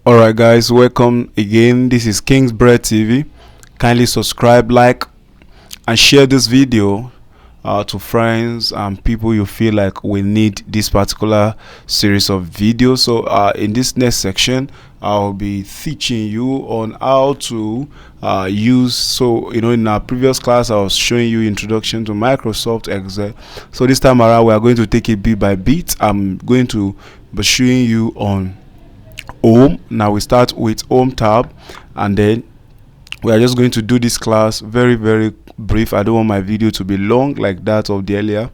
Alright guys, welcome again. This is King's Bread TV. Kindly subscribe, like and share this video to friends and people you feel like will need this particular series of videos. So in this next section I'll be teaching you on how to use, so in our previous class I was showing you introduction to Microsoft Excel. So this time around we are going to take it bit by bit. I'm going to be showing you on Home. Now we start with Home tab, and then we are just going to do this class very brief. I don't want my video to be long like that of the earlier.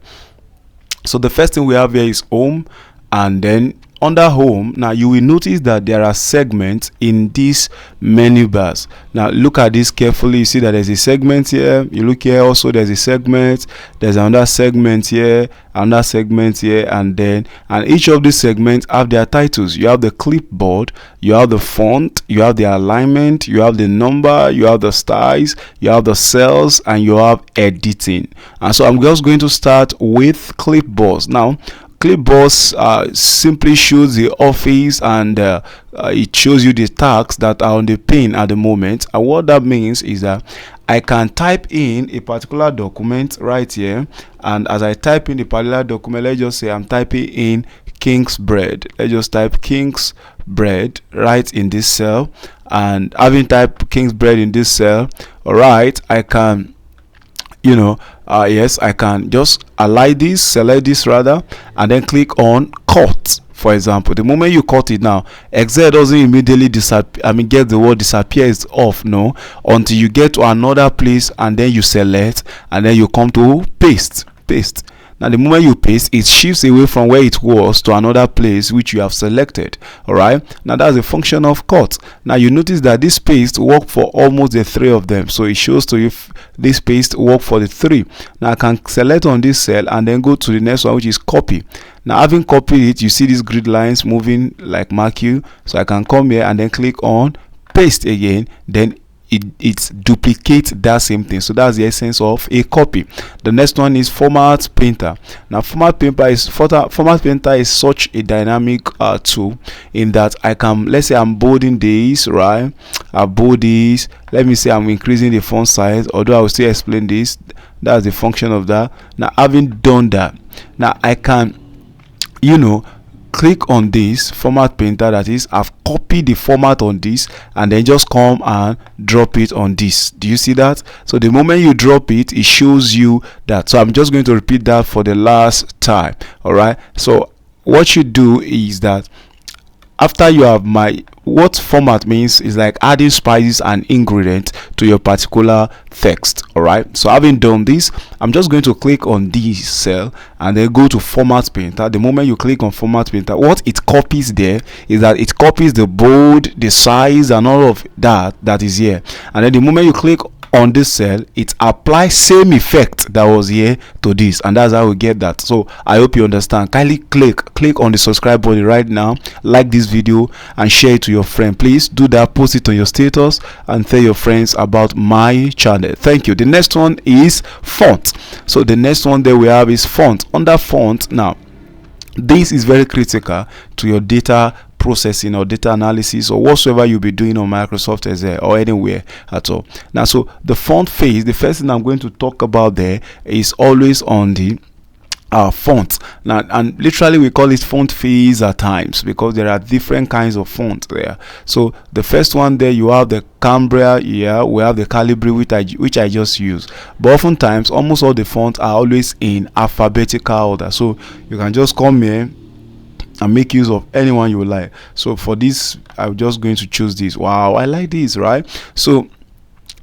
So the first thing we have here is Home, and then under Home, now you will notice that there are segments in these menu bars. Now look at this carefully. You see that there's a segment here. You look here also, there's a segment, there's another segment here, another segment here, and each of these segments have their titles. You have the clipboard, you have the font, you have the alignment, you have the number, you have the styles, you have the cells, and you have editing. And so I'm just going to start with clipboards. Now clipboards simply shows the office, and it shows you the tasks that are on the pane at the moment. And what that means is that I can type in a particular document right here, and as I type in the particular document, let's just say I'm typing in King's Bread. Let's just type King's Bread right in this cell, and having typed King's Bread in this cell, all right, I can yes, I can just select this rather, and then click on cut. For example, the moment you cut it, now Excel doesn't immediately get the word disappears off, no, until you get to another place, and then you select, and then you come to paste. Now the moment you paste, it shifts away from where it was to another place which you have selected. All right, now that's a function of cut. Now you notice that this paste work for almost the three of them, so it shows to you if this paste work for the three. Now I can select on this cell and then go to the next one, which is copy. Now having copied it, you see these grid lines moving like mark you, so I can come here and then click on paste again, then it duplicates that same thing. So that's the essence of a copy. The next one is Format Painter. Now Format Painter is such a dynamic tool, in that I can, let's say I'm bolding this, right? I bold this. Let me say I'm increasing the font size, although I will still explain this. That's the function of that. Now having done that, now I can click on this Format Painter, that is, I've copied the format on this, and then just come and drop it on this. Do you see that? So the moment you drop it, it shows you that. So I'm just going to repeat that for the last time. All right, so what you do is that after you have what format means is like adding spices and ingredients to your particular text. All right, so having done this, I'm just going to click on this cell and then go to Format Painter. The moment you click on Format Painter, what it copies there is that it copies the bold, the size, and all of that is here. And then the moment you click on this cell, it applies same effect that was here to this, and that's how we get that. So I hope you understand. Kindly click on the subscribe button right now, like this video, and share it to your friend. Please do that, post it on your status, and tell your friends about my channel. Thank you. The next one is font. So the next one that we have is font. Under font, now this is very critical to your data processing or data analysis or whatsoever you'll be doing on Microsoft Excel or anywhere at all. Now, so the font phase, the first thing I'm going to talk about there is always on the font. Now, and literally we call it font phase at times because there are different kinds of font there. So the first one there, you have the Cambria here, we have the Calibri, which I just used. But oftentimes almost all the fonts are always in alphabetical order, so you can just come here and make use of anyone you like. So for this, I'm just going to choose this. Wow, I like this, right? So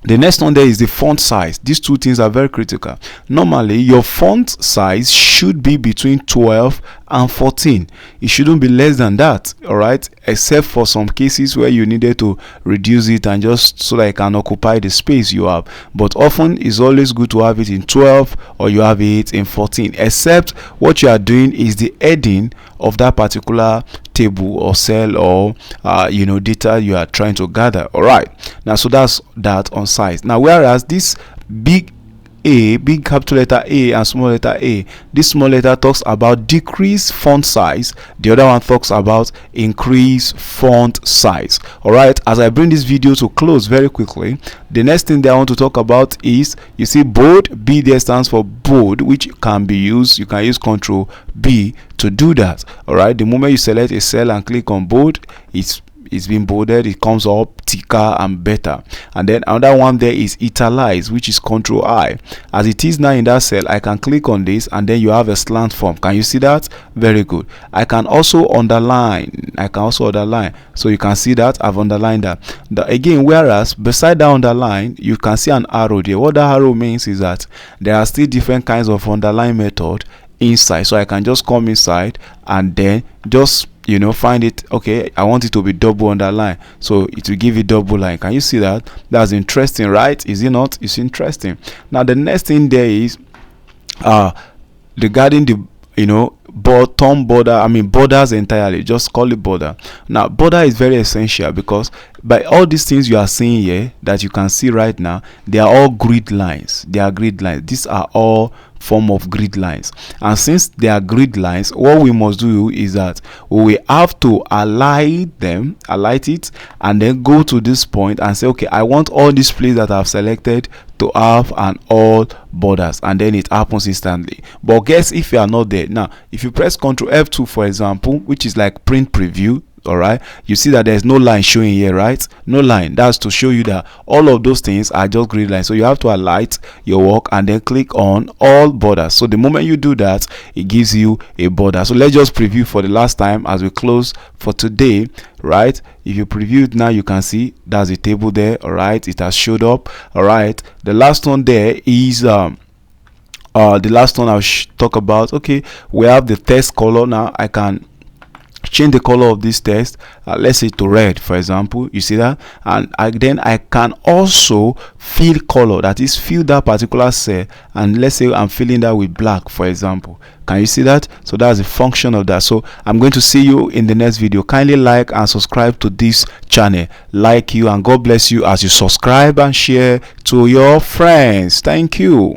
the next one there is the font size. These two things are very critical. Normally your font size should be between 12 and 14. It shouldn't be less than that, all right, except for some cases where you needed to reduce it and just so that it can occupy the space you have. But often it's always good to have it in 12 or you have it in 14, except what you are doing is the heading of that particular table or cell or data you are trying to gather. All right, now so that's that on size. Now whereas this big A, big capital letter A and small letter A. This small letter talks about decrease font size. The other one talks about increase font size. All right, as I bring this video to close very quickly, the next thing that I want to talk about is, you see bold, B there stands for bold, which can be used, you can use Control B to do that. All right, the moment you select a cell and click on bold, it's been bolded, it comes up thicker and better. And then another one there is italize, which is Control I. As it is now in that cell, I can click on this and then you have a slant form. Can you see that? Very good. I can also underline, so you can see that I've underlined that. Again, whereas beside that underline you can see an arrow there. What that arrow means is that there are still different kinds of underline method inside, so I can just come inside and then just find it. Okay, I want it to be double underline, so it will give you double line. Can you see that? That's interesting, right? Is it not? It's interesting. Now the next thing there is regarding the bottom border, borders entirely, just call it border. Now border is very essential because by all these things you are seeing here that you can see right now, they are all grid lines. These are all form of grid lines, and since they are grid lines, what we must do is that we will have to alight it, and then go to this point and say, okay, I want all these places that I've selected to have an all borders, and then it happens instantly. But guess if you are not there. Now if you press Ctrl F2 for example, which is like print preview, all right, you see that there's no line showing here, right? No line. That's to show you that all of those things are just grid lines. So you have to alight your work and then click on all borders. So the moment you do that, it gives you a border. So let's just preview for the last time as we close for today, right? If you preview it now, you can see that's a table there. All right, it has showed up. All right, the last one there is the last one I'll talk about. Okay, we have the text color. Now I can change the color of this text, let's say to red for example. You see that? And then I can also fill color, that is fill that particular cell, and let's say I'm filling that with black for example. Can you see that? So that's the function of that. So I'm going to see you in the next video. Kindly like and subscribe to this channel. Like you, and God bless you as you subscribe and share to your friends. Thank you.